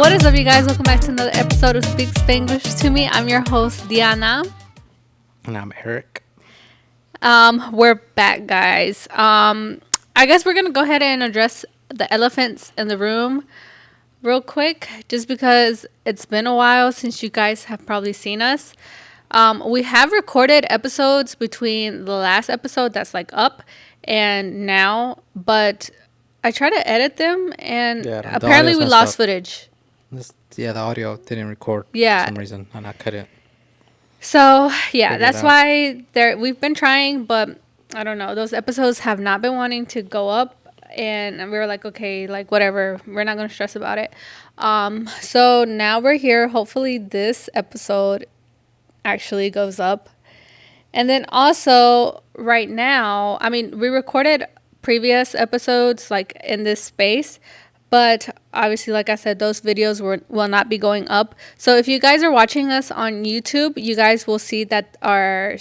What is up, you guys? Welcome back to another episode of Speak Spanglish to Me. I'm your host, Diana. And I'm Eric. We're back, guys. I guess we're gonna go ahead and address the elephants in the room real quick, just because it's been a while since you guys have probably seen us. We have recorded episodes between the last episode that's like up and now, but I tried to edit them and apparently we lost footage. The audio didn't record for some reason, and I couldn't. So, yeah, that's why we've been trying, but I don't know. Those episodes have not been wanting to go up, and we were like, okay, like, whatever. We're not going to stress about it. So now we're here. Hopefully this episode actually goes up. And then also, right now, I mean, we recorded previous episodes, like, in this space, but obviously, like I said, those videos will not be going up. So if you guys are watching us on YouTube, you guys will see that our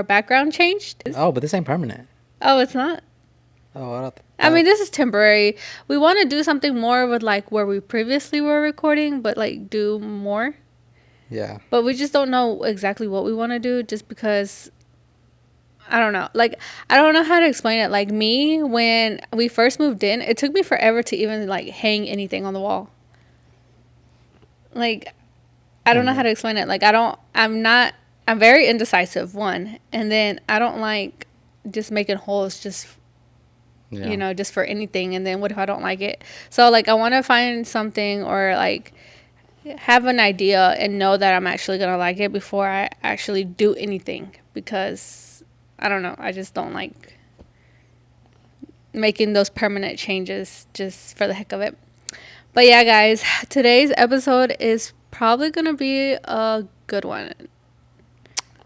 background changed. Oh, but this ain't permanent. Oh, it's not? Oh, I mean, this is temporary. We want to do something more with, like, where we previously were recording, but, like, do more. Yeah. But we just don't know exactly what we want to do, just because... I don't know. Like, I don't know how to explain it. Like, me, when we first moved in, it took me forever to even, like, hang anything on the wall. Like, I don't know how to explain it. Like, I'm very indecisive, one. And then I don't like just making holes just, just for anything. And then what if I don't like it? So, like, I want to find something or, like, have an idea and know that I'm actually going to like it before I actually do anything. Because... I don't know. I just don't like making those permanent changes just for the heck of it. But yeah, guys, today's episode is probably going to be a good one.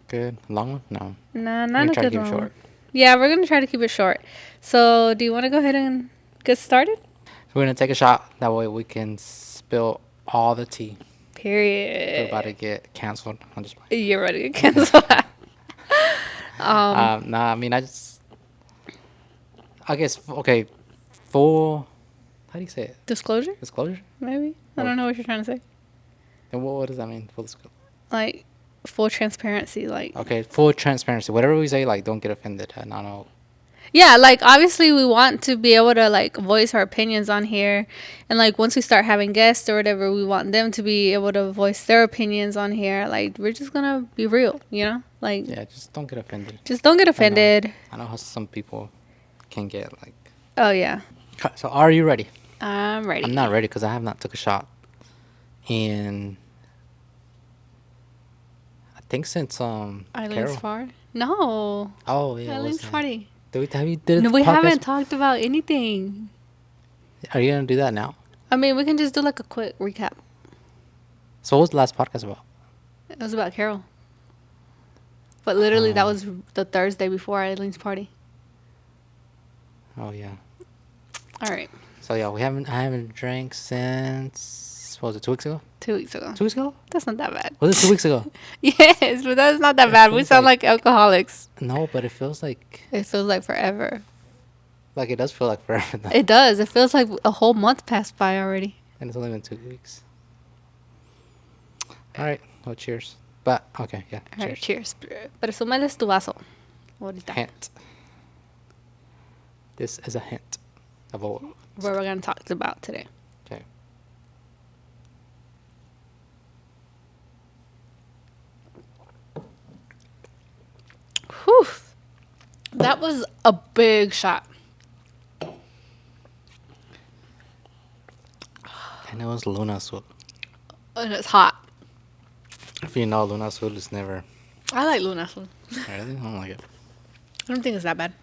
Good? Long one? No. Nah, not a good one. Short. Yeah, we're going to try to keep it short. So, do you want to go ahead and get started? We're going to take a shot. That way we can spill all the tea. Period. We're about to get canceled. You're ready to get canceled. I mean, I guess, okay, full, how do you say it? Disclosure? Disclosure? Maybe. I don't know what you're trying to say. And what does that mean, full disclosure? Like, full transparency, like. Okay, full transparency. Whatever we say, like, don't get offended. I don't know. Yeah, like, obviously we want to be able to, like, voice our opinions on here. And, like, once we start having guests or whatever, we want them to be able to voice their opinions on here. Like, we're just going to be real, you know? Like, yeah, just don't get offended. Just don't get offended. I know how some people can get, like... Oh, yeah. So, are you ready? I'm ready. I'm not ready because I have not took a shot in... I think since, Eileen's party? No. Oh, yeah. Eileen's party. No, we haven't talked about anything. Are you going to do that now? I mean, we can just do, like, a quick recap. So, what was the last podcast about? It was about Carol. But literally, that was the Thursday before Eileen's party. Oh, yeah. All right. So, yeah, I haven't drank since, what was it, 2 weeks ago? 2 weeks ago. 2 weeks ago? That's not that bad. Was it 2 weeks ago? Yes, but that's not that bad. We sound like alcoholics. No, but it feels like... It feels like forever. Like, it does feel like forever, though. It does. It feels like a whole month passed by already. And it's only been 2 weeks. All right. Well, cheers. But, okay, yeah. All right, cheers. Presúmeles tu vaso. Ahorita. Hint. This is a hint of what we're going to talk about today. Okay. Whew. That was a big shot. And it was Luna Azul. And it's hot. If you know, Luna Azul is never... I like Luna Azul. Really? I don't like it. I don't think it's that bad.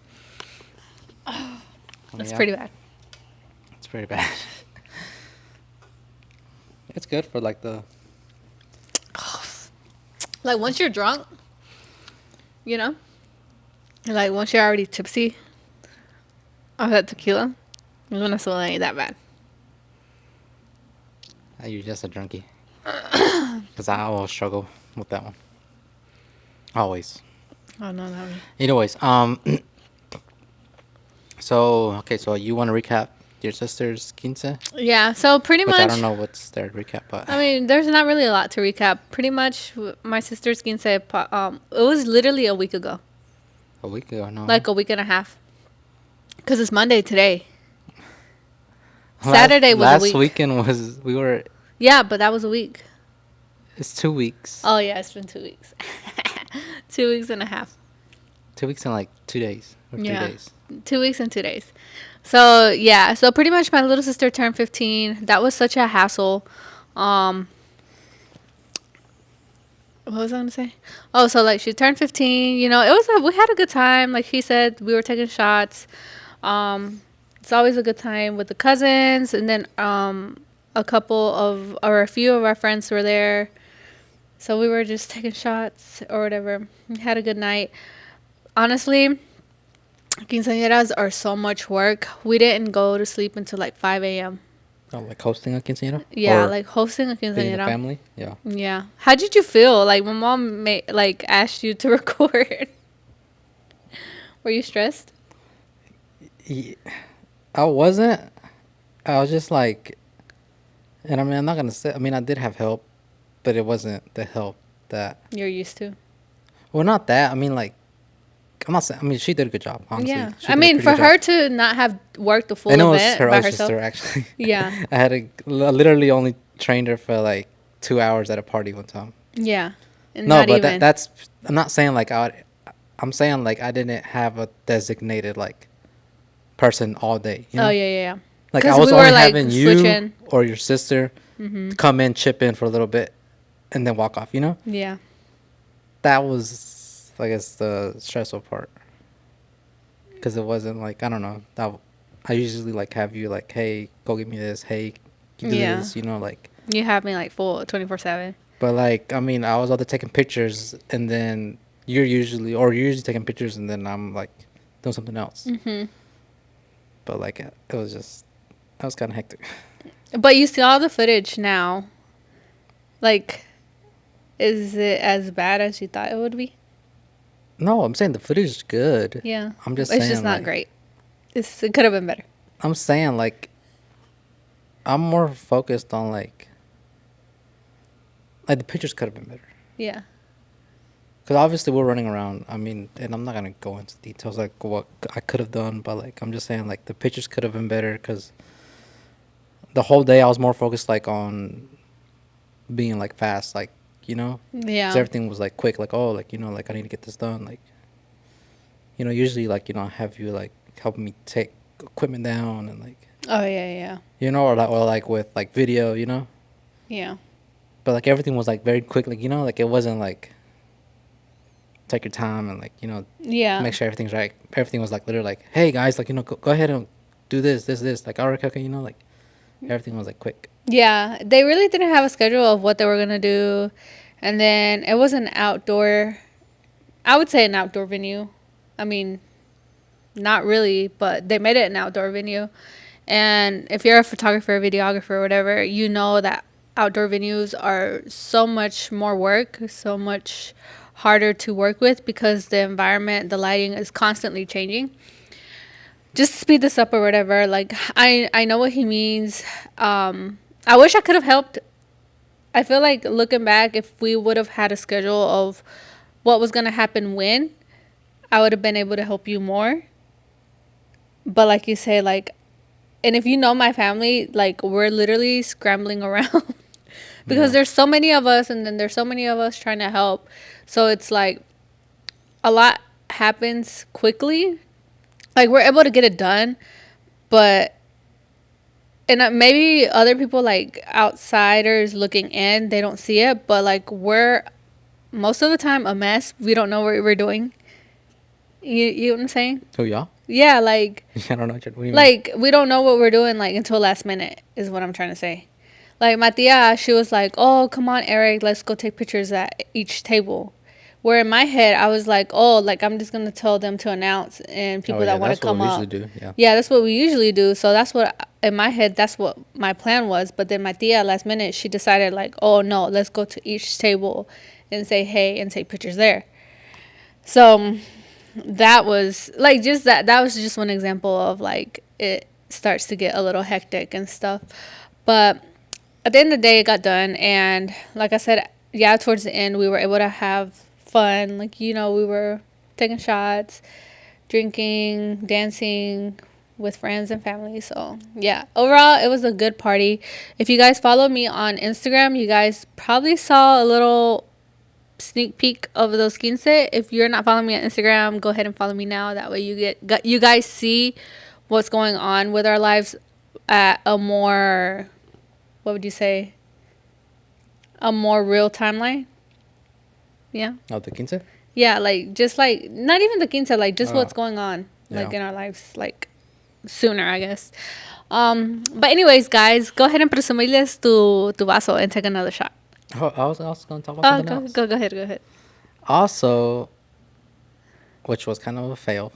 It's pretty bad. It's pretty bad. It's good for, like, the... Like, once you're drunk, you know? Like, once you're already tipsy off that tequila, Luna Azul ain't that bad. You're just a junkie. Because I always struggle with that one. Always. Oh, no, no. Anyways, so, okay, so you want to recap your sister's quince, Yeah, so pretty which I don't much, know what's their recap, but I mean, there's not really a lot to recap. Pretty much, my sister's quince, it was literally a week ago, a week ago, no. like a week and a half, because it's Monday today. Last Saturday was a last week. weekend was we were. Yeah, but that was a week. It's 2 weeks. Oh yeah, it's been 2 weeks. 2 weeks and a half. 2 weeks and like 2 days or Yeah. 3 days. 2 weeks and 2 days. So yeah, so pretty much my little sister turned 15. That was such a hassle. Um, what was I gonna say? Oh, so like she turned 15. You know, we had a good time. Like he said, we were taking shots. It's always a good time with the cousins, and then a few of our friends were there. So we were just taking shots or whatever. We had a good night. Honestly, quinceañeras are so much work. We didn't go to sleep until like 5 a.m. Oh, like hosting a quinceañera? Yeah, Or like hosting a being the quinceañera. family? Yeah. Yeah. How did you feel? Like my mom asked you to record. Were you stressed? Yeah. I wasn't. I was just like, and I mean, I'm not gonna say. I mean, I did have help, but it wasn't the help that. You're used to. Well, not that. I mean, like, I'm not saying. I mean, she did a good job. Honestly, Yeah. She I did a mean, pretty for good her job. to not have worked the full And it was event her by older herself. sister actually. Yeah. I literally only trained her for like 2 hours at a party one time. Yeah. And No, not but even. that's. I'm not saying like I'm saying like I didn't have a designated like person all day. You know? Oh, yeah. Like 'Cause I was we were, only like, having switching. you or your sister come in, chip in for a little bit, and then walk off. You know, Yeah. that was I guess the stressful part, because it wasn't like I don't know. I usually like have you like, hey, go get me this. Hey, do Yeah. this. You know, like. You have me like full 24/7. But like I mean, I was out there taking pictures, and then you're usually taking pictures, and then I'm like doing something else. Mhm. But like it was just that was kind of hectic. But you see all the footage now. Like, is it as bad as you thought it would be? No, I'm saying the footage is good. Yeah. I'm just It's saying just not like, great. It could have been better. I'm saying like I'm more focused on like the pictures could have been better. Yeah. Because obviously we're running around. I mean, and I'm not gonna go into details like what I could have done, but like I'm just saying like the pictures could have been better because the whole day I was more focused like on being like fast, like you know. Yeah. 'Cause everything was like quick, like oh, like you know, like I need to get this done, like you know. Usually, like you know, I have you like helping me take equipment down and like Oh, yeah. you know, or like with like video, you know. Yeah. But like everything was like very quick, like you know, like it wasn't like take your time and like you know Yeah. make sure everything's right. Everything was like literally like, hey guys, like you know, go ahead and do this. Like all right, okay, you know, like everything was like quick. Yeah. They really didn't have a schedule of what they were going to do. And then it was an outdoor, I would say an outdoor venue. I mean, not really, but they made it an outdoor venue. And if you're a photographer, videographer, or whatever, you know that outdoor venues are so much more work, so much harder to work with because the environment, the lighting is constantly changing. Just to speed this up or whatever, like I know what he means. I wish I could have helped. I feel like looking back, if we would have had a schedule of what was gonna happen when, I would have been able to help you more. But like you say, like, and if you know my family, like we're literally scrambling around because there's so many of us, and then there's so many of us trying to help. So it's like a lot happens quickly. Like we're able to get it done, but and maybe other people like outsiders looking in, they don't see it, but like we're most of the time a mess. We don't know what we're doing. You know what I'm saying? Who y'all? Yeah, like I don't know. What do you mean? like we don't know what we're doing like until last minute is what I'm trying to say. Like my tia, she was like, "Oh, come on, Eric, let's go take pictures at each table." Where in my head, I was like, "Oh, like I'm just gonna tell them to announce and people that want to come that's up." what we usually do. Yeah. Yeah, that's what we usually do. So that's what in my head, that's what my plan was. But then my tia, last minute, she decided like, "Oh no, let's go to each table and say hey and take pictures there." So that was like just that was just one example of like starts to get a little hectic and stuff. But at the end of the day, it got done. And like I said, yeah, towards the end, we were able to have fun. Like, you know, we were taking shots, drinking, dancing with friends and family. So, yeah, overall, it was a good party. If you guys follow me on Instagram, you guys probably saw a little sneak peek of those 15. If you're not following me on Instagram, go ahead and follow me now. That way you guys see what's going on with our lives at a more, what would you say, a more real timeline. Yeah. Oh, the 15? Yeah, like just like not even the 15, like just what's Oh, going on like yeah. in our lives, like sooner, I guess. But anyways, guys, go ahead and presumirles tu vaso and take another shot. Oh, I was going to talk about Oh, something else. go ahead, go ahead. Also, which was kind of a fail.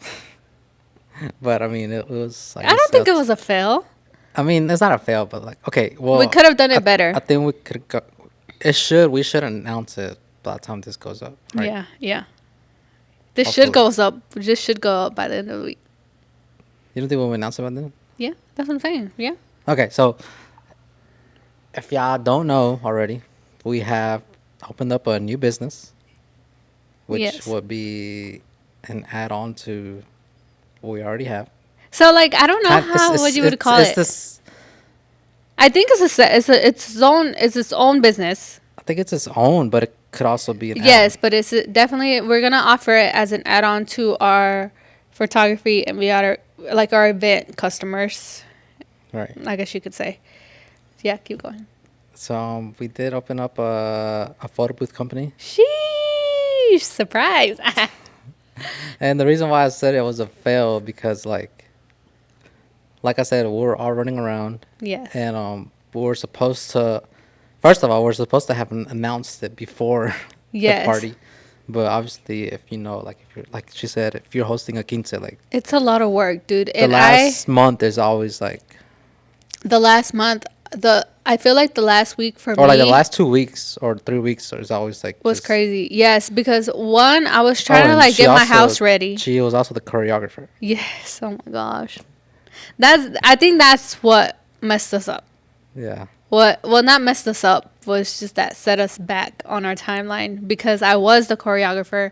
But I mean, it was. I don't think it was a fail. I mean, it's not a fail, but like, okay, well, We could have done it better. I think we could go. It should. We should announce it by the time this goes up. Right? Yeah, yeah. This Hopefully. should goes up. This should go up by the end of the week. You don't think we'll announce it by then? Yeah, that's what I'm saying. Yeah. Okay, so if y'all don't know already, we have opened up a new business, which Yes. would be an add-on to what we already have. So like I don't know Kind- how what you would call it's it. this. I think it's its own business. I think it's its own, but it could also be an Yes, but it's definitely we're gonna offer it as an add-on to our photography and like our event customers, add-on. Right. I guess you could say. Yeah, keep going. So we did open up a photo booth company, Sheesh! Surprise! and the reason why I said it was a fail because like I said, we're all running around, Yes. and we're supposed to. First of all, we're supposed to have announced it before Yes. the party, but obviously, if you know, like if you're like she said, if you're hosting a quince, like It's a lot of work, dude. the And last month is always like, the last month, I feel like the last week for or me like the last 2 weeks or 3 weeks is always like was just- crazy. Yes, because one, I was trying to and like she get my also- house ready. She was also the choreographer. Yes. Oh my gosh. I think that's what messed us up. Yeah. Well, not messed us up, was just that set us back on our timeline because I was the choreographer.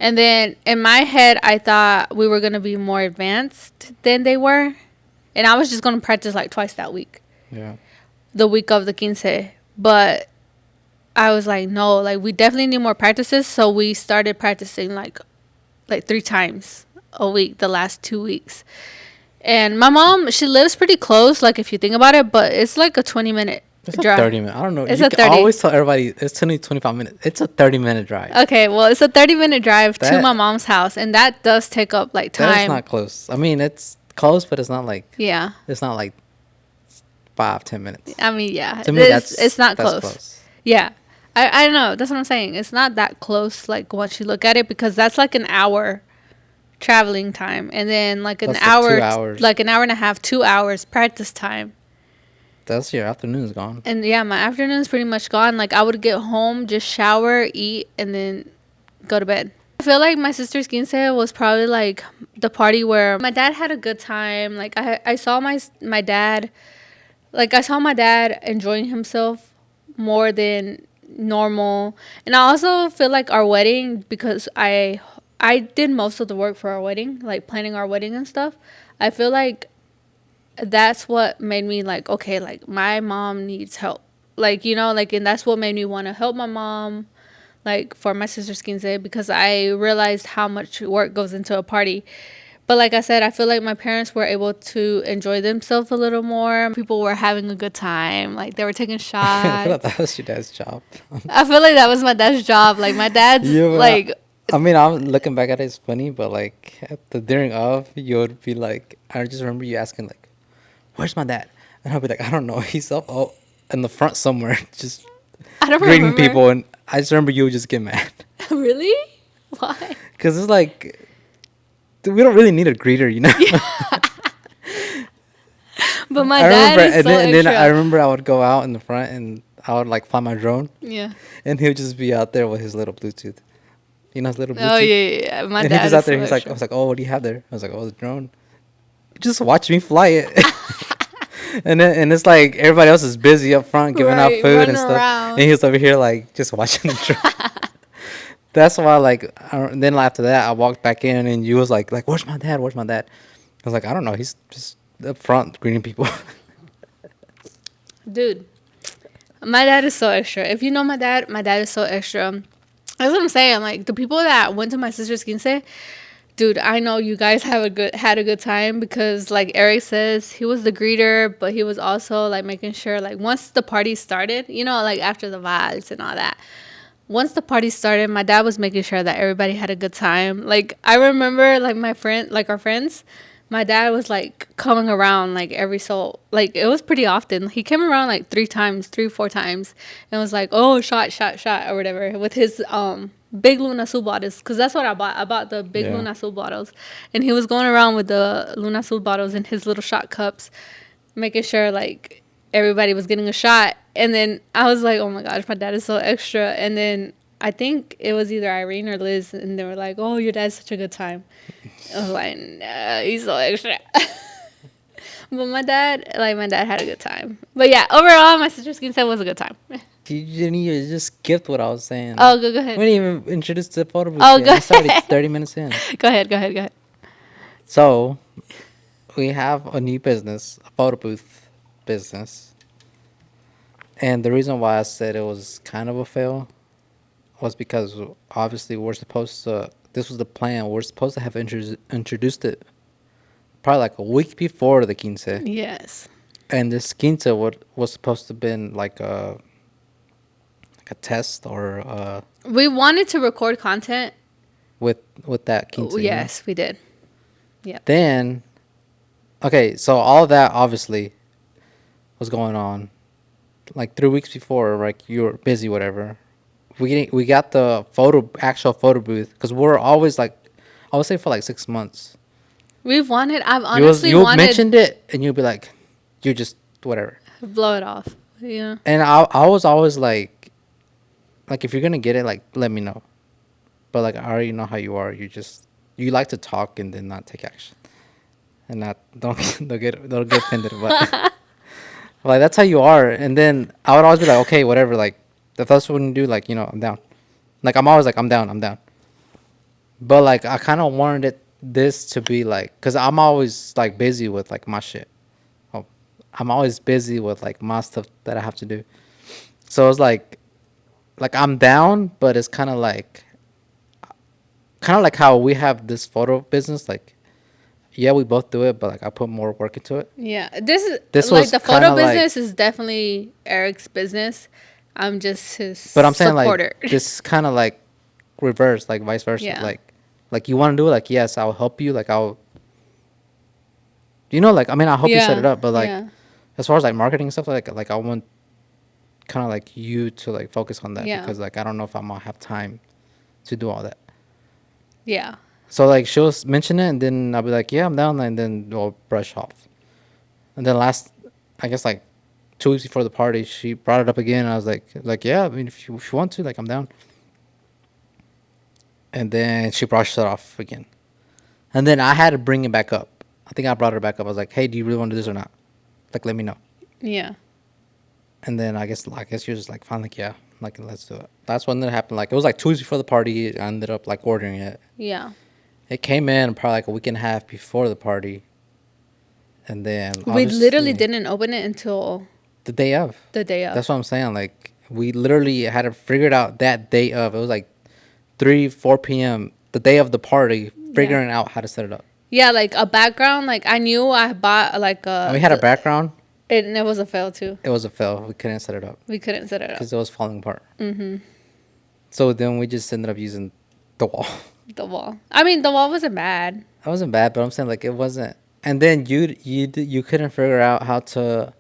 And then in my head, I thought we were going to be more advanced than they were. And I was just going to practice like twice that week, Yeah. the week of the 15. But I was like, no, like we definitely need more practices. So we started practicing like 3 times a week the last 2 weeks. And my mom, she lives pretty close, like if you think about it, but it's like a 20-minute It's drive. a 30-minute. I don't know. It's You a can 30. always tell everybody it's 25 minutes. It's a 30-minute drive. Okay, well, it's a 30-minute drive to That- my mom's house, and that does take up like That's time. not close. I mean, it's close, but it's not like Yeah, 5-10 minutes. I mean, yeah, To me, it's not that's close. Yeah, I know. That's what I'm saying. It's not that close, like once you look at it, because that's like an hour traveling time, and then like an That's like hour, 2 hours. like an hour and a half, 2 hours practice time. That's your afternoon's gone. And yeah, my afternoon's pretty much gone. Like I would get home, just shower, eat, and then go to bed. I feel like my sister's 15 was probably like the party where my dad had a good time. Like I saw my dad, like I saw my dad enjoying himself more than normal. And I also feel like our wedding, because I did most of the work for our wedding, like planning our wedding and stuff. I feel like that's what made me like, okay, like my mom needs help, like, you know, like, and that's what made me want to help my mom, like for my sister's 15, because I realized how much work goes into a party. But like I said, I feel like my parents were able to enjoy themselves a little more. People were having a good time, like they were taking I shots. feel like that was your dad's job. I feel like that was my dad's job. Like my dad's Yeah, but like, I mean, I'm looking back at it, it's funny, but like at the during of, you would be like, I just remember you asking like, "Where's my dad?" And I'll be like, "I don't know. He's up in the front somewhere, just I don't greeting remember. people." And I just remember you would just get mad Really? Why? because it's like, dude, we don't really need a greeter, you know. But my I dad remember, is and so then extra. I remember I would go out in the front and I would like fly my drone, Yeah. and he would just be out there with his little Bluetooth. You know his little Bluetooth. Oh yeah, yeah, yeah. My And dad he is was out there. so He's like, extra. I was like, "Oh, what do you have there?" I was like, "Oh, the drone." just watch me fly it. And it's like everybody else is busy up front giving out Right, food running and stuff, around. and he's over here like just watching the drop. That's why like then after that I walked back in and you was like where's my dad? Where's my dad? I was like I don't know. He's just up front greeting people. Dude, my dad is so extra. If you know my dad is so extra. That's what I'm saying. Like the people that went to my sister's quince, dude, I know you guys had a good time because like Eric says, he was the greeter, but he was also like making sure like once the party started, you know, like after the vibes and all that. Once the party started, my dad was making sure that everybody had a good time. Like I remember like our friends, my dad was like coming around like every so like it was pretty often. He came around like 3, 4 times and was like, "Oh, shot or whatever" with his big Luna Sul bottles because that's what I bought. I bought the big Luna Sul bottles, and he was going around with the Luna Sul bottles in his little shot cups, making sure like everybody was getting a shot. And then I was like, oh my gosh, my dad is so extra. And then I think it was either Irene or Liz, and they were like, oh, your dad's such a good time. I was like, no, he's so extra. But my dad had a good time. But yeah, overall, my sister's skin set was a good time. You didn't even just skipped what I was saying. Oh, go ahead. We didn't even introduce the photo booth Oh, yet. go It's already ahead. 30 minutes in. Go ahead. So we have a new business, a photo booth business. And the reason why I said it was kind of a fail was because obviously we're supposed to, this was the plan, we're supposed to have introduced it probably like a week before the quince. Yes. And this quince was supposed to have been like a test or We wanted to record content. with that quince. Yes, we did. Yeah. Then, okay, so all of that obviously was going on. Like 3 weeks before, like you were busy, whatever. We got the actual photo booth because we're always like, I would say for like 6 months. I've honestly You wanted mentioned it and you'd be like, you just whatever. blow it off. Yeah. And I was always like if you're gonna get it, like let me know. But like I already know how you are. You like to talk and then not take action, and not don't get offended. But like that's how you are. And then I would always be like, okay, whatever. Like if that's what you do, like I'm down. Like I'm always like I'm down. But like I kind of wanted this to be like, cause I'm always like busy with like my shit. Oh, I'm always busy with like my stuff that I have to do. So it's like I'm down, but it's kind of like how we have this photo business. Like, yeah, we both do it, but like I put more work into it. Yeah. This was like the photo kinda, like- business is definitely Eric's business. I'm just his But I'm saying supporter. like this is kind of like reverse, like vice versa. Yeah. Like you want to do it, like yes, I'll help you. Like I'll, like I mean, I'll help you set it up. But like yeah. as far as like marketing and stuff, like I want kind of like you to like focus on that Yeah. because like I don't know if I'm gonna have time to do all that. Yeah. So like she'll mention it and then I'll be like, yeah, I'm down, and then we'll brush off. And then I guess like 2 weeks before the party, she brought it up again. And I was like yeah, I mean if you want to, like I'm down. And then she brushed it off again. And then I had to bring it back up. I think I brought her back up. I was like, hey, do you really want to do this or not? Like, let me know. Yeah. And then I guess you're just like, fine, like, yeah, like, let's do it. That's when it happened. Like, it was like 2 weeks before the party. I ended up like ordering it. Yeah. It came in probably like a week and a half before the party. And then We literally didn't open it until the day of. That's what I'm saying. Like, we literally had to figure it out that day of. It was like 4 p.m. the day of the party, figuring out how to set it up. Yeah, like a background. Like I knew I bought like a. And we had a background. And it was a fail too. It was a fail. We couldn't set it up. Because it was falling apart. Mm-hmm. So then we just ended up using the wall. The wall. I mean, the wall wasn't bad. It wasn't bad, but I'm saying like it wasn't. And then you couldn't figure out how to.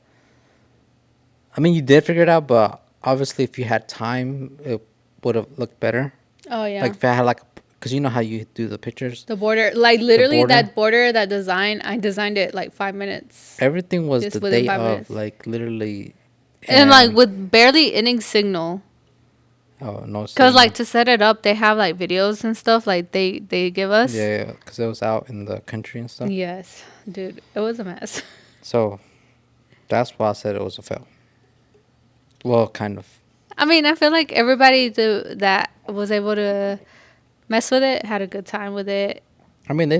I mean, you did figure it out, but obviously, if you had time, it would have looked better. Oh yeah. Like if I had like, because you know how you do the pictures. The border, like literally that border, that design, I designed it like 5 minutes. Everything was Just the within day 5 of, minutes. like literally. And like with barely any signal. Oh, no Cause like signal. to set it up, they have like videos and stuff like they give us. Yeah, because it was out in the country and stuff. Yes, dude, it was a mess. So that's why I said it was a fail. Well, kind of. I mean, I feel like everybody that was able to mess with it had a good time with it. I mean, I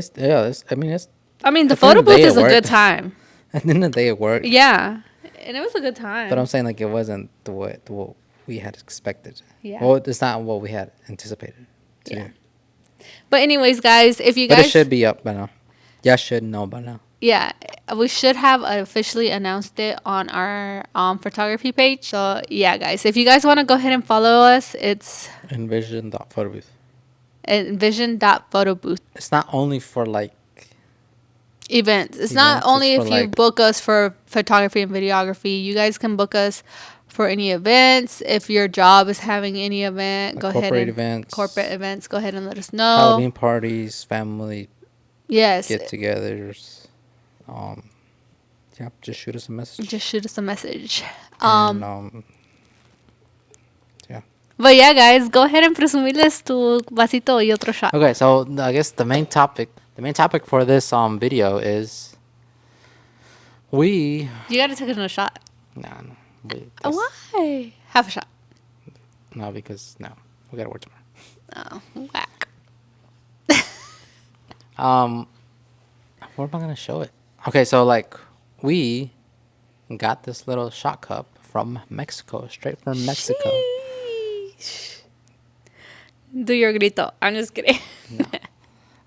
mean, it's I mean, the at the end photo of the booth day is it a good worked. time. At the end of the day, it worked. Yeah, and it was a good But I'm time. saying like it wasn't what we had expected. Yeah. Well, it's not what we had anticipated to Yeah. do. But anyways, guys, if you But it guys, should be up by now. Y'all should know by now. yeah, we should have officially announced it on our photography page. So yeah, guys, if you guys want to go ahead and follow us, it's Envision.photobooth. envision.photobooth It's not only for like events. It's not events, only it's for if you like book us for photography and videography. You guys can book us for any events. If your job is having any event, go ahead corporate and events, corporate events. Go ahead and let us know. Halloween parties, family Yes, get-togethers. Yeah, just shoot us a message. just shoot us a message. And yeah. But yeah, guys, go ahead and presumirles tu vasito y otro shot. Okay, so I guess the main topic for this video is we. You gotta take another shot. No, Why? Half a shot. No, because no, we gotta work tomorrow. Oh, whack. Where am I gonna show it? Okay, so like we got this little shot cup from Mexico, straight from Mexico. Sheesh. Do your grito. I'm just kidding.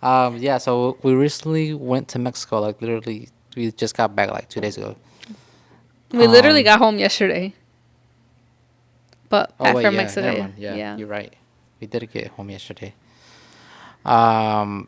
Yeah, so we recently went to Mexico. Like literally, we just got back like 2 days ago. We literally got home yesterday. But back from yeah, Mexico. never mind. Yeah, you're right. We did get home yesterday. Are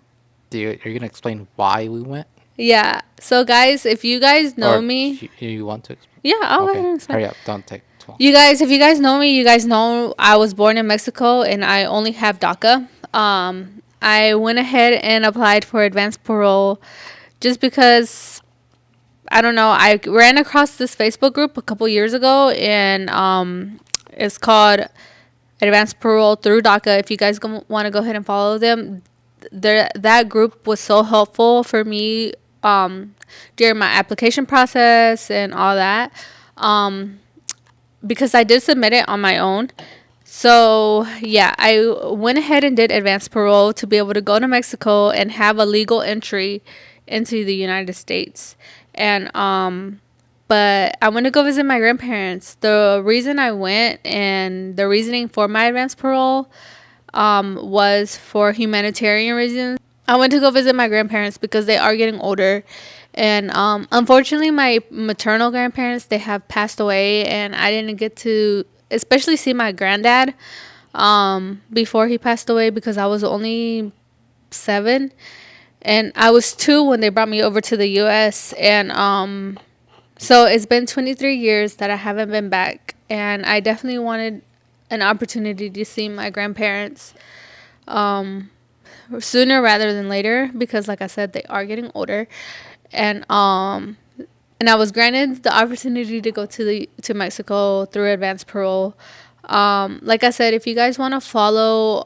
you gonna explain why we went? Yeah. So guys, if you guys know Or me, you want to explain? yeah, I'll go ahead Okay, and explain. hurry up! Don't take too long. You guys, if you guys know me, you guys know I was born in Mexico and I only have DACA. I went ahead and applied for advanced parole just because I don't know. I ran across this Facebook group a couple years ago and it's called Advanced Parole through DACA. If you guys want to go ahead and follow them, that group was so helpful for me during my application process and all that. Because I did submit it on my own. So, yeah, I went ahead and did advanced parole to be able to go to Mexico and have a legal entry into the United States. And, but I went to go visit my grandparents. The reason I went and the reasoning for my advanced parole was for humanitarian reasons. I went to go visit my grandparents because they are getting older. And unfortunately, my maternal grandparents, they have passed away. And I didn't get to especially see my granddad before he passed away because I was only 7. And I was 2 when they brought me over to the U.S. And so it's been 23 years that I haven't been back. And I definitely wanted an opportunity to see my grandparents sooner rather than later because, like I said, they are getting older. And I was granted the opportunity to go to Mexico through advanced parole. Like I said, if you guys want to follow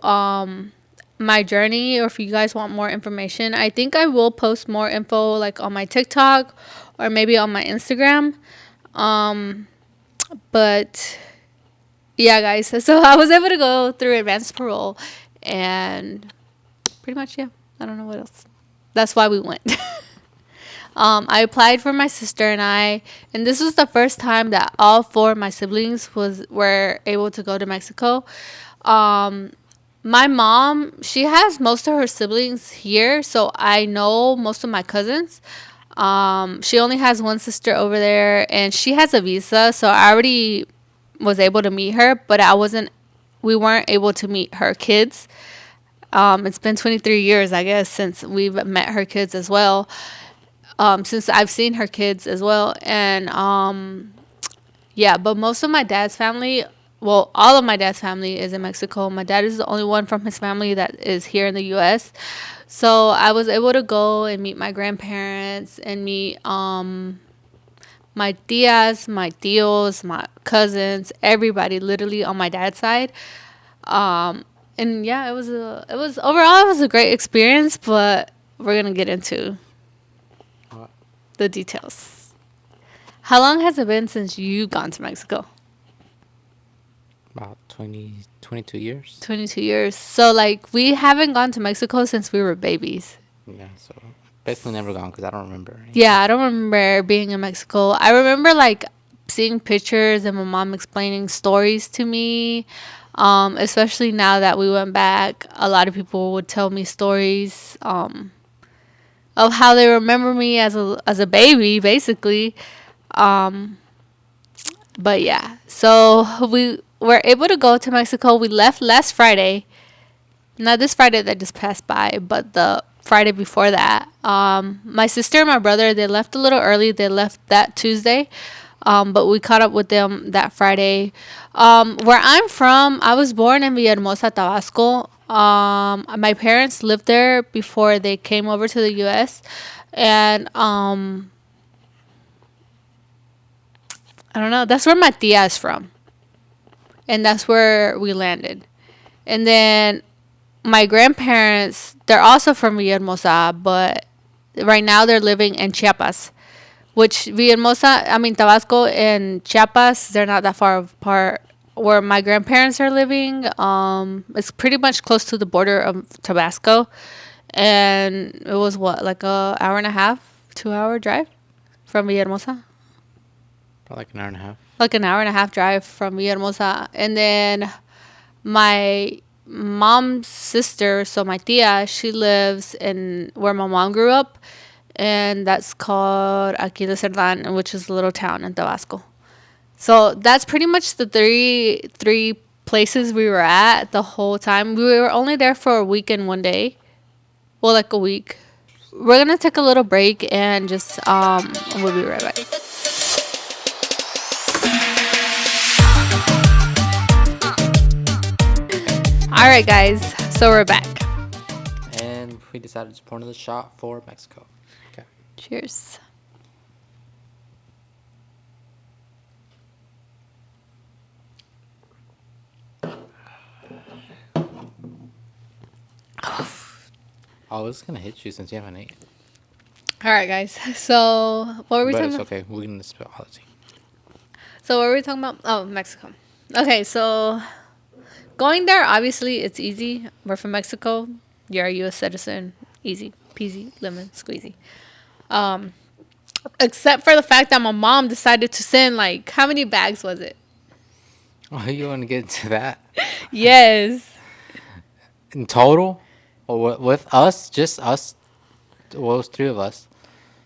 my journey or if you guys want more information, I think I will post more info like on my TikTok or maybe on my Instagram. But yeah, guys, so I was able to go through advanced parole and pretty much, yeah, I don't know what else. That's why we went. I applied for my sister and this was the first time that all 4 of my siblings were able to go to Mexico. My mom, she has most of her siblings here, so I know most of my cousins. She only has one sister over there, and she has a visa, so I already was able to meet her, but we weren't able to meet her kids. It's been 23 years, I guess, since we've met her kids as well. Since I've seen her kids as well. And, yeah, but most of my dad's family, well, all of my dad's family is in Mexico. My dad is the only one from his family that is here in the U.S. So I was able to go and meet my grandparents and meet my tias, my tios, my cousins, everybody, literally on my dad's side. And yeah, it was overall it was a great experience, but we're gonna get into the details. How long has it been since you've gone to Mexico? About 22 years. 22 years. So like we haven't gone to Mexico since we were babies. Yeah, so basically never gone because I don't remember anything. Yeah, I don't remember being in Mexico. I remember like seeing pictures and my mom explaining stories to me. Especially now that we went back, a lot of people would tell me stories of how they remember me as a baby, basically. Um, but yeah, so we were able to go to Mexico. We left last Friday, not this Friday that just passed by, but the Friday before that. My sister and my brother, they left a little early. They left that Tuesday, but we caught up with them that Friday. Where I'm from, I was born in Villahermosa, Tabasco. My parents lived there before they came over to the U.S. And I don't know. That's where my tia is from, and that's where we landed. And then my grandparents, they're also from Villahermosa, but right now they're living in Chiapas, which Villahermosa, I mean, Tabasco and Chiapas, they're not that far apart. Where my grandparents are living, it's pretty much close to the border of Tabasco. And it was what, like a hour and a half, 2 hour drive from Villahermosa? Probably like an hour and a half. Like an hour and a half drive from Villahermosa. And then my mom's sister, so my tia, she lives in where my mom grew up, and that's called Aquí de Cerdán, which is a little town in Tabasco. So that's pretty much the three places we were at the whole time. We were only there for a week and one day. Well, like a week. We're gonna take a little break and just we'll be right back. All right, guys. So we're back. And we decided to pour another shot for Mexico. Okay. Cheers. Oh, it's gonna hit you since you haven't ate. All right, guys. So what were we But talking it's about? okay. We're gonna spill all the tea. So what were we talking about? Oh, Mexico. Okay, so going there, obviously, it's easy. We're from Mexico. You're a U.S. citizen. Easy peasy, lemon squeezy. Um, except for the fact that my mom decided to send like how many bags was it? Oh, you want to get into that? Yes. In total, or with us, just us, well, it was three of us.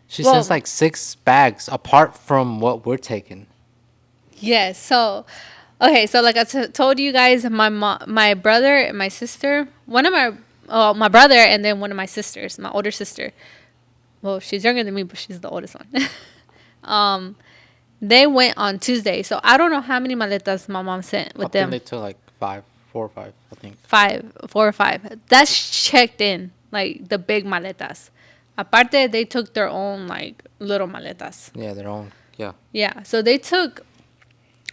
She Well, sends like 6 bags apart from what we're taking. yes. So, okay. So like told you guys, my brother and my sister, my brother and then one of my sisters, my older sister. Well, she's younger than me, but she's the oldest one. um, they went on Tuesday, so I don't know how many maletas my mom sent with I think them. they took like 4 or 5, I think. 4 or 5. That's checked in, like the big maletas. Aparte, they took their own like little maletas. Yeah, their own. Yeah. Yeah, so they took,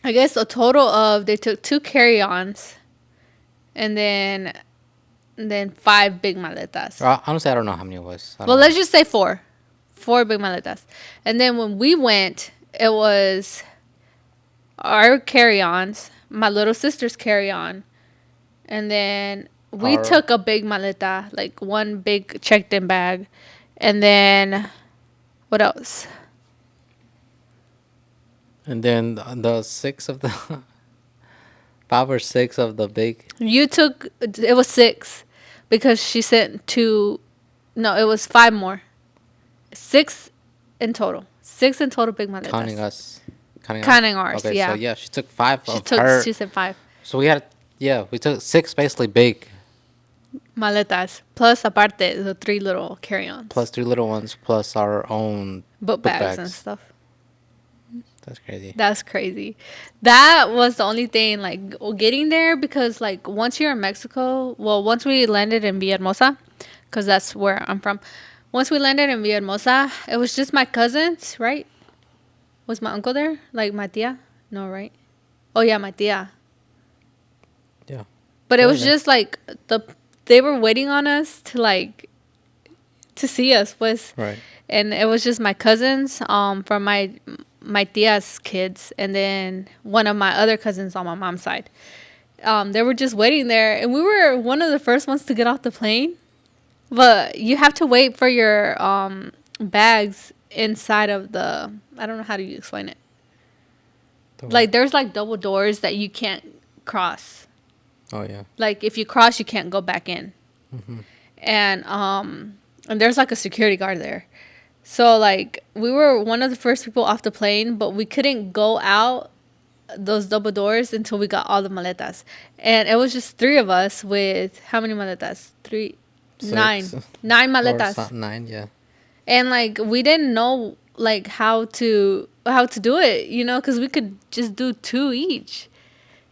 I guess, a total of they took 2 carry-ons, and then 5 big maletas. Honestly, I don't know how many it was. Well, let's just say 4 big maletas. And then when we went, it was our carry-ons, my little sister's carry-on, and then we took a big maleta, like one big checked-in bag, and then what else? And then the 6 of the 5 or 6 of the big. You took it was 6 because she sent 2. No, it was 5 more. 6 in total. 6 in total big maletas. Counting us. Counting ours, okay, yeah. so yeah, she took 5 of her. She said 5 So we took 6 basically big. maletas plus aparte the 3 little carry-ons. Plus 3 little ones, plus our own book bags and stuff. That's crazy. That's crazy. That was the only thing, like, getting there, because, like, once you're in Mexico, well, once we landed in Villahermosa, because that's where I'm from. Once we landed in Villahermosa, it was just my cousins, right? Was my uncle there? Like, my tia? No, right? Oh, yeah, my tia. Yeah. But it was just like they were waiting on us to like to see us was Right. and it was just my cousins from my tia's kids and then one of my other cousins on my mom's side. They were just waiting there and we were one of the first ones to get off the plane, but you have to wait for your bags inside of the, I don't know how do you explain it, like there's like double doors that you can't cross. Oh yeah. Like if you cross you can't go back in. Mm-hmm. And there's like a security guard there. So like we were one of the first people off the plane, but we couldn't go out those double doors until we got all the maletas. And it was just three of us with how many maletas? Nine. Six. Nine Or maletas. 9, yeah. And like we didn't know like how to do it, you know, because we could just do two each.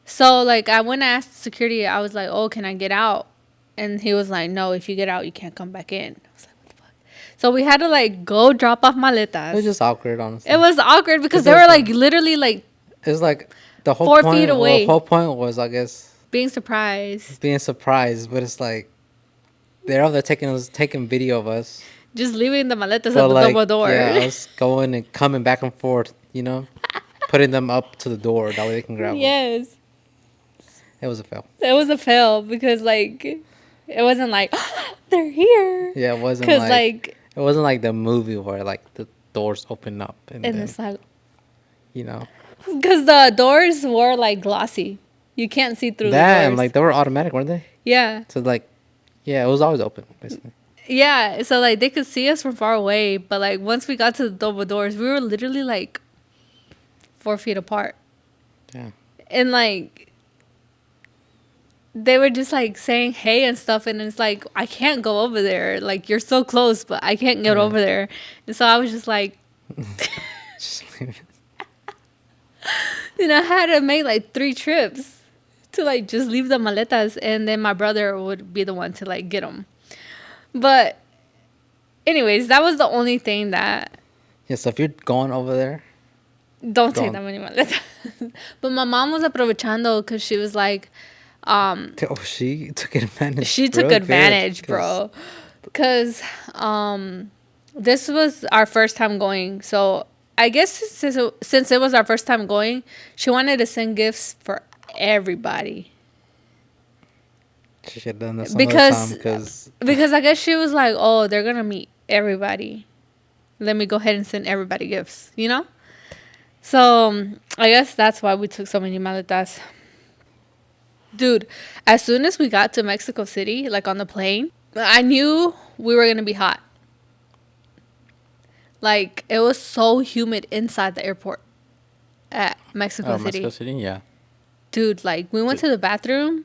So like I went and asked security, I was like, oh, can I get out? And he was like, no, if you get out you can't come back in. I was like, what the fuck? So we had to like go drop off maletas. It was just awkward, honestly. It was awkward because they were like literally like it was like the whole 4 point, feet away. Well, the whole point was, I guess, being surprised. But it's like they're all there taking video of us. Just leaving the maletas at the like, double door. Yeah, us going and coming back and forth, you know, putting them up to the door that way they can grab them. Yes. It was a fail. It was a fail because like it wasn't like they're here. Yeah, it wasn't like it wasn't like the movie where like the doors open up and then, it's like, you know, because the doors were like glossy, you can't see through that the doors. and like they were automatic, weren't they? Yeah. So like, yeah, it was always open basically. Yeah, so like they could see us from far away, but like once we got to the double doors, we were literally like 4 feet apart. Yeah. And like they were just like saying hey and stuff, and it's like I can't go over there. Like you're so close, but I can't get over there. And so I was just like, I had to make like 3 trips to like just leave the maletas, and then my brother would be the one to like get them. But anyways, that was the only thing that. Yeah, so if you're going over there, don't take that many maletas. But my mom was aprovechando because she was like, she took advantage. She took advantage, bro. Because this was our first time going. So I guess since it was our first time going, she wanted to send gifts for everybody. She should have done this because I guess she was like, oh, they're going to meet everybody. Let me go ahead and send everybody gifts, you know? So I guess that's why we took so many maletas. Dude, as soon as we got to Mexico City, like on the plane, I knew we were going to be hot. Like, it was so humid inside the airport at Mexico City. Mexico City, yeah. Dude, like, we went to the bathroom,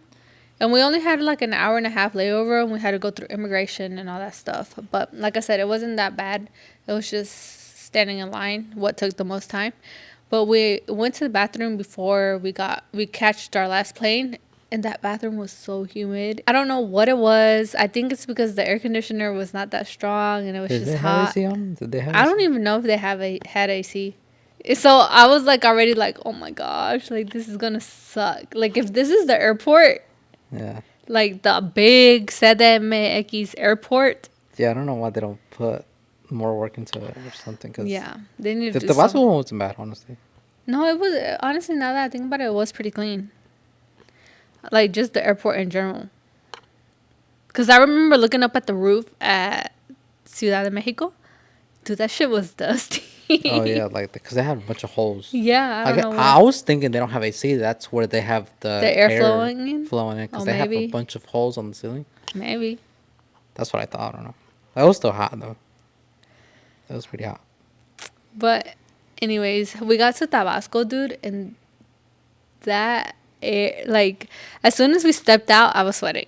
and we only had like an hour and a half layover, and we had to go through immigration and all that stuff. But like I said, it wasn't that bad. It was just standing in line, what took the most time. But we went to the bathroom before we catched our last plane, and that bathroom was so humid. I don't know what it was. I think it's because the air conditioner was not that strong, and it was just hot. Did they have AC on? Did they have? I don't even know if they had AC. So I was like already like, oh my gosh, like this is gonna suck. Like if this is the airport, yeah, like the big CDMX airport. Yeah, I don't know why they don't put more work into it or something. Cause yeah, they need to do the last one wasn't bad, honestly. No, it was honestly, now that I think about it, it was pretty clean. Like just the airport in general. Cause I remember looking up at the roof at Ciudad de Mexico. Dude, that shit was dusty. Oh yeah, like because they had a bunch of holes. Yeah, I don't know. I was thinking they don't have AC. That's where they have the air flowing in. Because they have a bunch of holes on the ceiling. Maybe. That's what I thought. I don't know. That was still hot though. That was pretty hot. But, anyways, we got to Tabasco, dude, and that air, like as soon as we stepped out, I was sweating.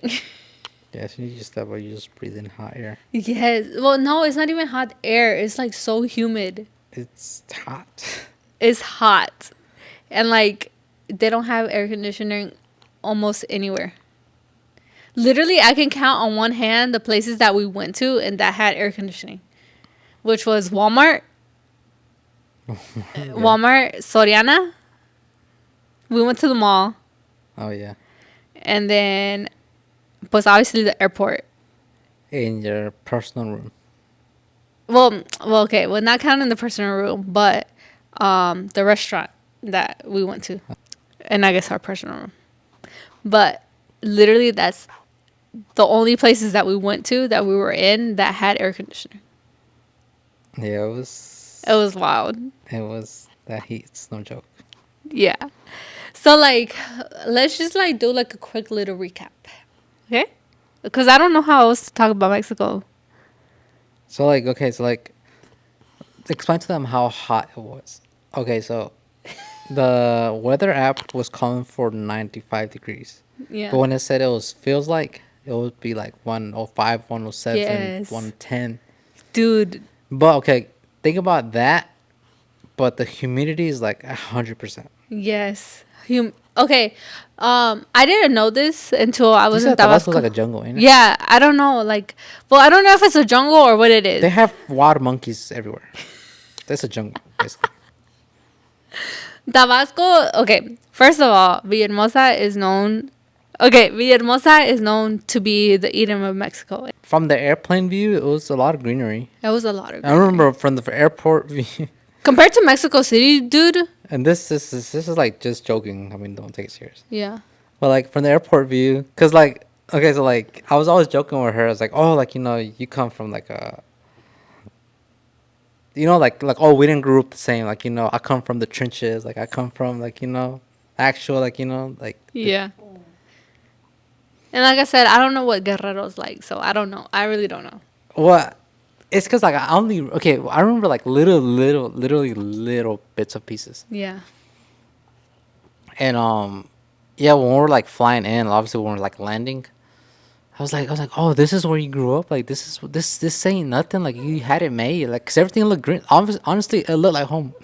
Yeah, as soon as you step out, you just breathe in hot air. Yes. Well, no, it's not even hot air. It's like so humid. It's hot. It's hot. And like they don't have air conditioning almost anywhere. Literally, I can count on one hand the places that we went to and that had air conditioning, which was Walmart, Soriana. We went to the mall. Oh, yeah. and then, pues obviously the airport. In your personal room. Well, okay, well, not counting the personal room, but the restaurant that we went to, and I guess our personal room. But literally, that's the only places that we went to that we were in that had air conditioning. Yeah, It was wild. it was that heat. It's no joke. Yeah. So like, let's just like do like a quick little recap, okay? Because I don't know how else to talk about Mexico. So like, okay, so like, explain to them how hot it was. Okay, so the weather app was calling for 95 degrees, Yeah. but when it said feels like it would be like 105, 107, Yes. 110. Dude. But okay, think about that. But the humidity is like 100%. Yes. Okay. I didn't know this until I You was in said Tabasco's Tabasco. like a jungle, ain't it? Yeah, I don't know. Like, well, I don't know if it's a jungle or what it is. They have wild monkeys everywhere. That's a jungle, basically. Tabasco. Okay. First of all, Villahermosa is known. Okay, Villahermosa is known to be the Eden of Mexico. From the airplane view, it was a lot of greenery. That was a lot of. I remember from the airport view. Compared to Mexico City, dude. And this is like just joking. I mean, don't take it serious. Yeah. But like from the airport view, cause like okay, so like I was always joking with her. I was like, oh, like you come from like a, like oh, we didn't grow up the same. Like I come from the trenches. Like I come from like actual like like Yeah. And like I said, I don't know what Guerrero's like, so I don't know. I really don't know. what. It's cause like I only I remember like literally little bits of pieces. Yeah. And yeah, when we're like flying in, obviously when we're like landing, I was like, oh, this is where you grew up. Like this ain't nothing. Like you had it made. Like 'cause everything looked green. Honestly, it looked like home.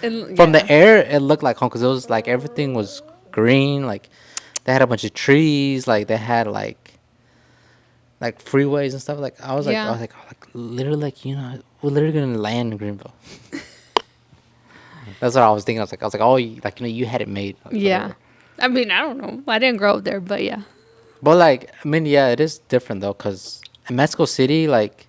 From the air, it looked like home because it was like everything was green. Like they had a bunch of trees. Like they had like freeways and stuff. Like I was like, Yeah. oh, like literally like we're literally gonna land in Greenville. That's what I was thinking. I was like, oh, you had it made. Like, Yeah. whatever. I mean, I don't know. I didn't grow up there, but yeah. But like, I mean, yeah, it is different though, cause in Mexico City, like,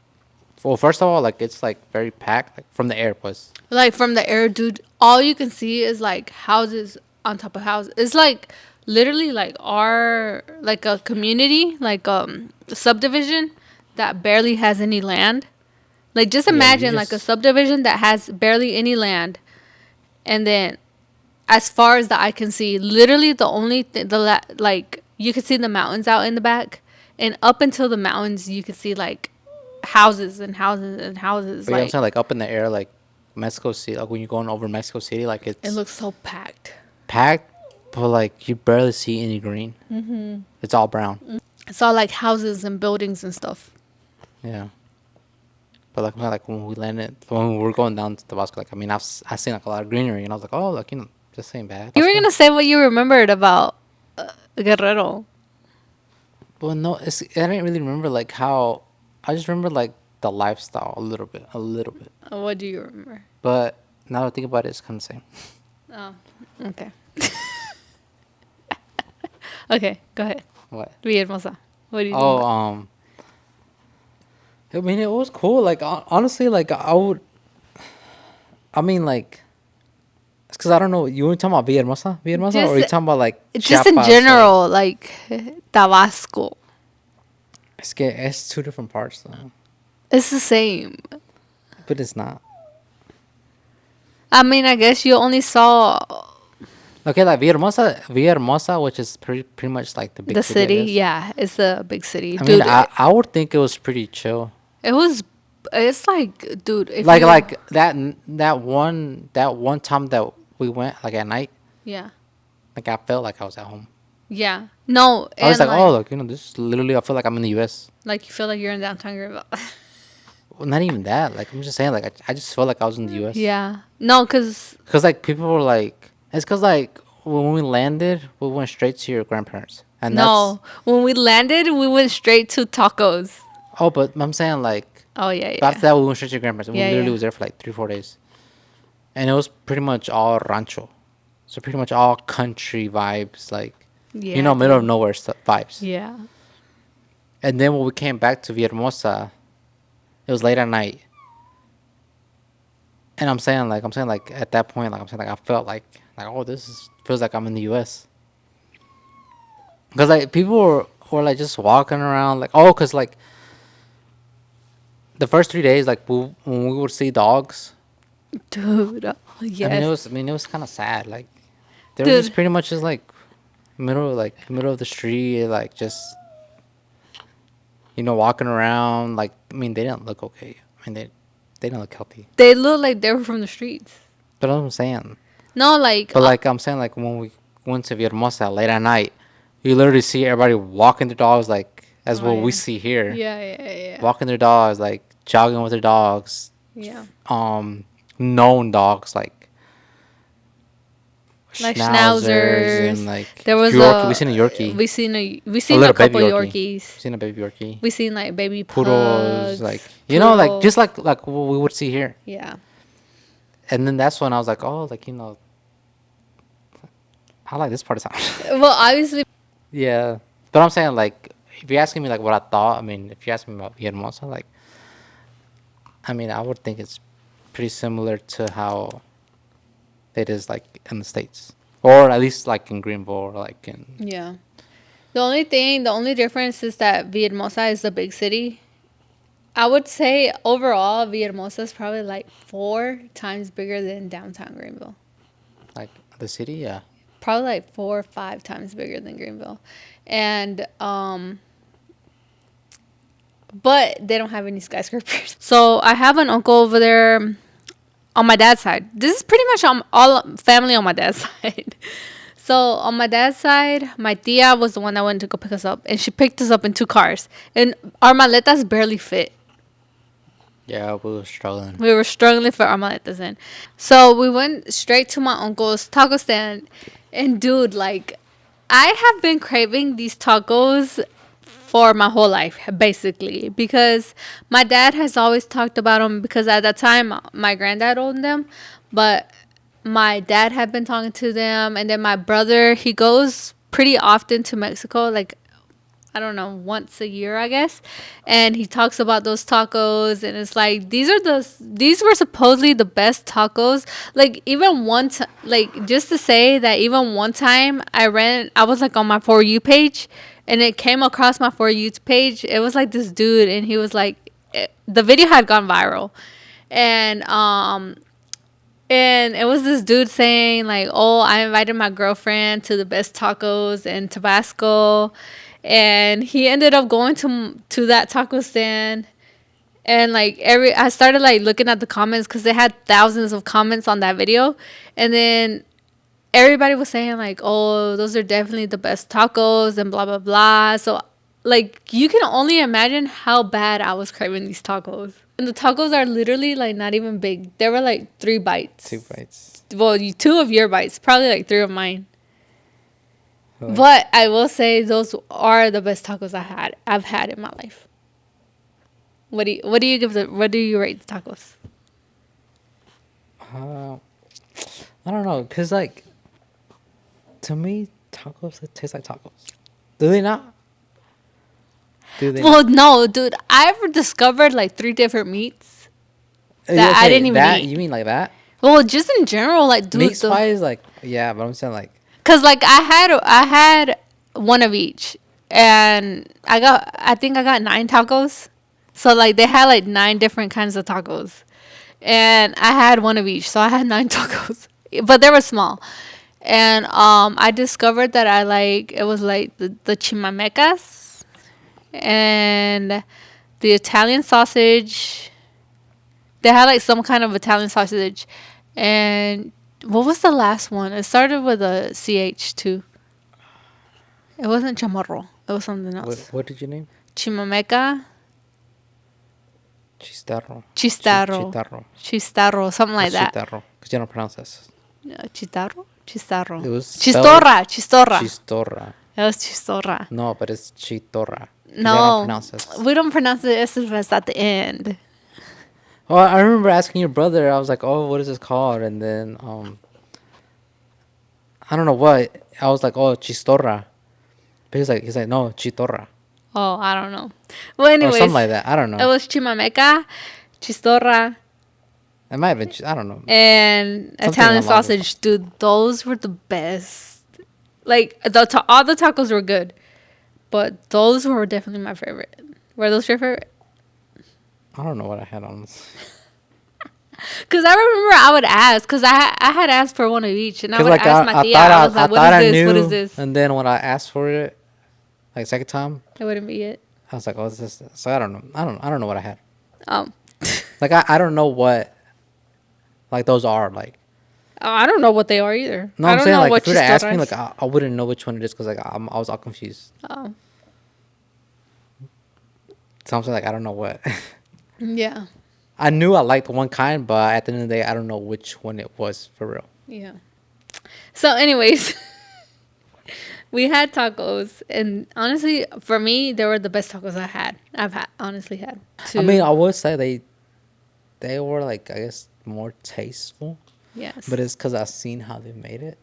well, first of all, like it's like very packed, like from the air, was. Like from the air, dude, all you can see is like houses on top of houses. It's like literally like like a community, like subdivision that barely has any land. Like just Yeah, you imagine like a just- subdivision that has barely any land, and then as far as the eye can see, literally the only like you could see the mountains out in the back, and up until the mountains you could see like houses and houses and houses. But yeah, I'm Like saying like up in the air, like Mexico City, like when you're going over Mexico City, like it it's looks so packed. packed, but like you barely see any green. Mm-hmm. It's all brown. It's all like houses and buildings and stuff. Yeah. But like when we landed, when we were going down to Tabasco, like I mean, I seen like a lot of greenery, and I was like, oh, like this ain't bad. You were gonna say what you remembered about Guerrero. Well, no, I didn't really remember like how. I just remember like the lifestyle a little bit. What do you remember? But now that I think about it, it's kind of the same. Oh, okay. Okay, go ahead. What? Villahermosa. What do you think? Oh, I mean, it was cool. Like honestly, like I would. I mean, like, it's because I don't know. You were talking about Villahermosa, or you talking about like just in Chiapas, general, like Tabasco. It's two different parts though, It's the same. but it's not. I mean, I guess you only saw Okay, like Villahermosa, which is pretty much like the big the city. I guess. Yeah, it's a big city. I Dude, mean, I would think it was pretty chill. it's like, dude, if Like you, like that one time that we went like at night, yeah. like I felt like I was at home. Yeah. No, I was and like, oh, look, this is literally. I feel like I'm in the U.S. like you feel like you're in downtown Greenville. Well, not even that. Like I'm just saying, like I just felt like I was in the U.S. Yeah. No, cause Cause like people were like, it's cause like when we landed, we went straight to your grandparents, and no, when we landed, we went straight to tacos. that's. Oh, but I'm saying like Oh yeah, after yeah. that we went straight to your grandparents. We Yeah, literally yeah. was there for like 3-4 days, and it was pretty much all rancho, so pretty much all country vibes. Like Yeah, Middle of dude. nowhere vibes. Yeah. And then when we came back to Villahermosa, it was late at night. And I'm saying like at that point, like I'm saying like I felt like oh feels like I'm in the U.S. Because like people were like just walking around like oh because like the first 3 days like when we would see dogs, Dude. Yes. I mean it was kind of sad like they were just Dude. pretty much just like middle of the street like just walking around like I mean they didn't look okay. I mean they didn't look healthy. They look like they were from the streets. But I'm saying. No, like, But like I'm saying, like when we went to Villahermosa late at night, you literally see everybody walking their dogs like as oh, what we yeah. see here, Yeah, yeah, yeah. walking their dogs like jogging with their dogs, Yeah. known dogs Like schnauzers and schnauzers. like There was Yorkie. We seen a Yorkie, we a seen a little baby couple Yorkie. Yorkies. Seen a baby Yorkie, We seen like baby poodles, pugs, like like poodles. just like what we would see here. Yeah. And then that's when I was like, oh, like I like this part of town. Well, obviously. Yeah, but I'm saying like if you're asking me like what I thought, I mean if you ask me about Villahermosa, like I mean I would think it's pretty similar to how it is like in the States, or at least like in Greenville, or like in Yeah. The only difference is that Villahermosa is a big city. I would say overall, Villahermosa is probably like 4 times bigger than downtown Greenville. like the city. Yeah, Probably like 4 or 5 times bigger than Greenville. And, but they don't have any skyscrapers. So I have an uncle over there on my dad's side. This is pretty much all family on my dad's side. So on my dad's side, my tia was the one that went to go pick us up, and she picked us up in 2 cars, and our maletas barely fit. yeah, we were struggling. We were struggling for our maletas in. So we went straight to my uncle's taco stand, and dude, like, I have been craving these tacos for my whole life, basically, because my dad has always talked about them, because at that time my granddad owned them, but my dad had been talking to them, and then my brother, he goes pretty often to Mexico, like, I don't know, once a year, I guess. And he talks about those tacos, and it's like these were supposedly the best tacos. Like, even like, just to say that even one time I was like on my For You page, and it came across my For You page. It was like this dude, and he was like, the video had gone viral, and and it was this dude saying like, "Oh, I invited my girlfriend to the best tacos in Tabasco," and he ended up going to that taco stand. And like I started like looking at the comments, because they had thousands of comments on that video, and then everybody was saying like, "Oh, those are definitely the best tacos," and blah blah blah. So like you can only imagine how bad I was craving these tacos. And the tacos are literally like not even big. They were like 3 bites. 2 bites. Well, 2 of your bites, probably like 3 of mine. Oh. But I will say those are the best tacos I've had in my life. What do you rate the tacos? I don't know, cause like to me tacos they taste like tacos. Do they not? Do they? Well, no, dude. I've discovered like 3 different meats that I didn't even eat. You mean like that? Well, just in general, like, dude. Meat wise, like yeah, but I'm saying like. Cause like I had one of each, and I think I got 9 tacos. So like they had like 9 different kinds of tacos, and I had one of each. So I had 9 tacos, but they were small. And I discovered that I like it was like the chimamecas and the Italian sausage. They had like some kind of Italian sausage, and what was the last one? It started with a CH too. It wasn't chamarro. It was something else. What did you name? Chimameca, Chistarro. chistarro, something like that. Chistarro, because you don't pronounce this. Chistarro. It was Chistorra. It was chistorra. No, but it's chitorra. No, we don't pronounce the S at the end. Well, I remember asking your brother. I was like, "Oh, what is this called?" And then I don't know what. I was like, "Oh, chistorra," But he's like, no, chitorra. Oh, I don't know. Well, Or something anyways, like that. I don't it know. was chimameca, chistorra, It might have been, I don't know. and Something Italian along those sausage. Dude, those were the best. Like, all the tacos were good, but those were definitely my favorite. Were those your favorite? I don't know what I had on this. Because I remember I would ask, because I had asked for one of each, and I Because, would like, ask my tia. I was I like, what thought is I this? What is knew. this? And then when I asked for it, like, second time, It wouldn't be it. I was like, oh, what's this? So I don't know. I don't know what I had. Um, Like, I don't know what, like, those are. Like, I don't know what they are either. no, I I'm don't saying, know like, what if you were to ask me, chistorra like, is. I wouldn't know which one it is because, like, I was all confused. Oh, So I'm saying, like, I don't know what. yeah, I knew I liked one kind, but at the end of the day, I don't know which one it was for real. yeah. So, anyways, we had tacos, and honestly, for me, they were the best tacos I've had, honestly had. I mean, I would say they were, like, I guess, more tasteful. Yes. But it's because I've seen how they made it.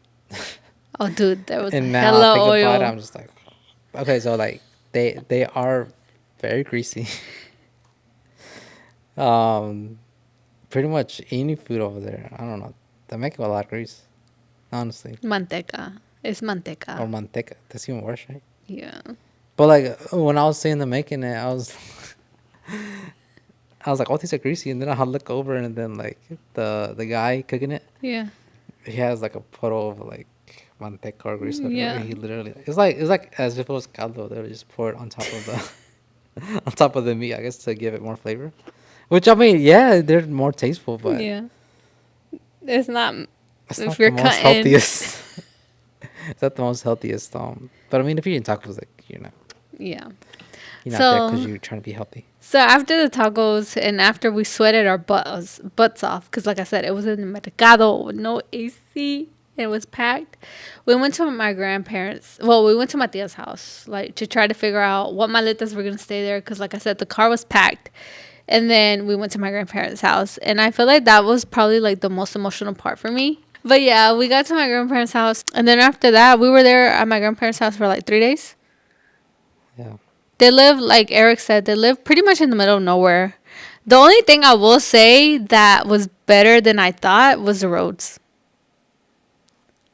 Oh, dude, there was And now I hella think about it, oil. I'm just like, okay, so, like, they are very greasy. um, Pretty much any food over there, I don't know, they make it with a lot of grease, honestly. Manteca. It's Or manteca. manteca. That's even worse, right? Yeah. But, like, when I was seeing them making it, I was like, oh, these are greasy. And then I look over, and then, like, the guy cooking it, Yeah. he has, like, a puddle of, like, manteca or grease. Whatever. Yeah. He literally, it's like as if it was caldo. They would just pour it on top of the on top of the meat, I guess, to give it more flavor. Which, I mean, yeah, they're more tasteful, but Yeah. It's not, it's if not you're the most cutting. healthiest. It's not the most healthiest. But I mean, if you're eating tacos, like, Yeah. you're not there because So, you're trying to be healthy. so after the tacos and after we sweated our butts off, because like I said, it was in the mercado with no AC. It was packed. We went to my grandparents. Well, we went to my tia's house, like, to try to figure out what maletas were gonna stay there. Because, like I said, the car was packed. And then we went to my grandparents' house, and I feel like that was probably like the most emotional part for me. But yeah, we got to my grandparents' house, and then after that, we were there at my grandparents' house for like 3 days. Yeah. They live, like Eric said, they live pretty much in the middle of nowhere. The only thing I will say that was better than I thought was the roads.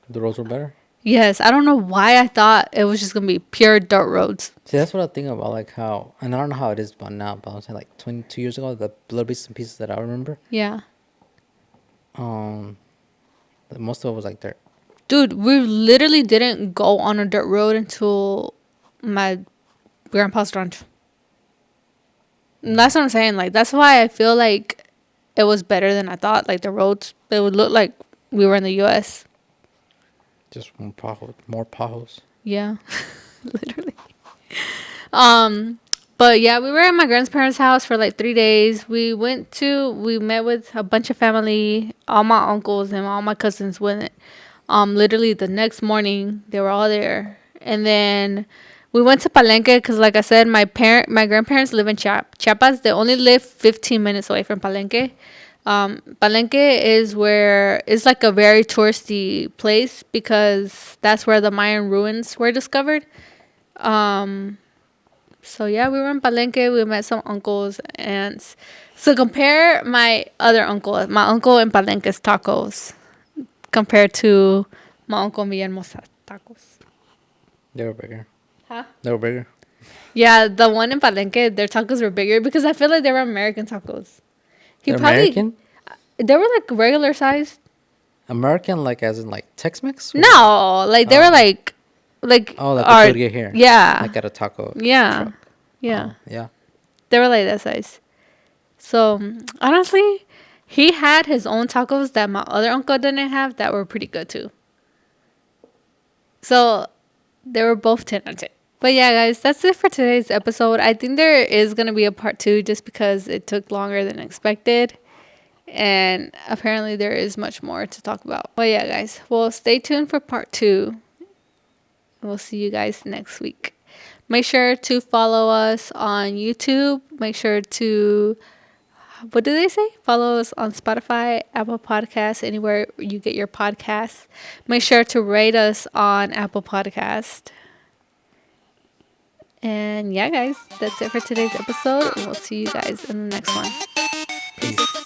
The roads were better. Yes, I don't know why I thought it was just gonna be pure dirt roads. See, that's what I think about, like, how, and I don't know how it is about now, but I'm saying, like, 22 years ago, the little bits and pieces that I remember, Yeah. um, most of it was like dirt. Dude, we literally didn't go on a dirt road until my grandpa's ranch. And that's what I'm saying. Like, that's why I feel like it was better than I thought. Like, the roads, it would look like we were in the U.S. Just more potholes. Yeah, literally. But yeah, we were at my grandparents' house for like 3 days. We met with a bunch of family. All my uncles and all my cousins went. Literally the next morning, they were all there. And then we went to Palenque because, like I said, my grandparents live in Chiapas. They only live 15 minutes away from Palenque. Palenque is where it's like a very touristy place because that's where the Mayan ruins were discovered. So yeah, we were in Palenque. We met some uncles, aunts. So compare my uncle in Palenque's tacos, compared to my uncle in Villahermosa tacos. They were bigger. Huh? They were bigger. Yeah, the one in Palenque, their tacos were bigger because I feel like they were American tacos. They're American? They were like regular size. American, like, as in, like, Tex-Mex? No, like they were like Oh, like our, they could get here. yeah, Like at a taco yeah, truck. yeah. Oh, yeah. They were like that size. So honestly, he had his own tacos that my other uncle didn't have that were pretty good too. So they were both 10 out of 10. But yeah, guys, that's it for today's episode. I think there is going to be a part 2 just because it took longer than expected. And apparently there is much more to talk about. But yeah, guys, well, stay tuned for part 2. We'll see you guys next week. Make sure to follow us on YouTube. Make sure to, what do they say? Follow us on Spotify, Apple Podcasts, anywhere you get your podcasts. Make sure to rate us on Apple Podcast. And yeah, guys, that's it for today's episode. And we'll see you guys in the next one. Peace.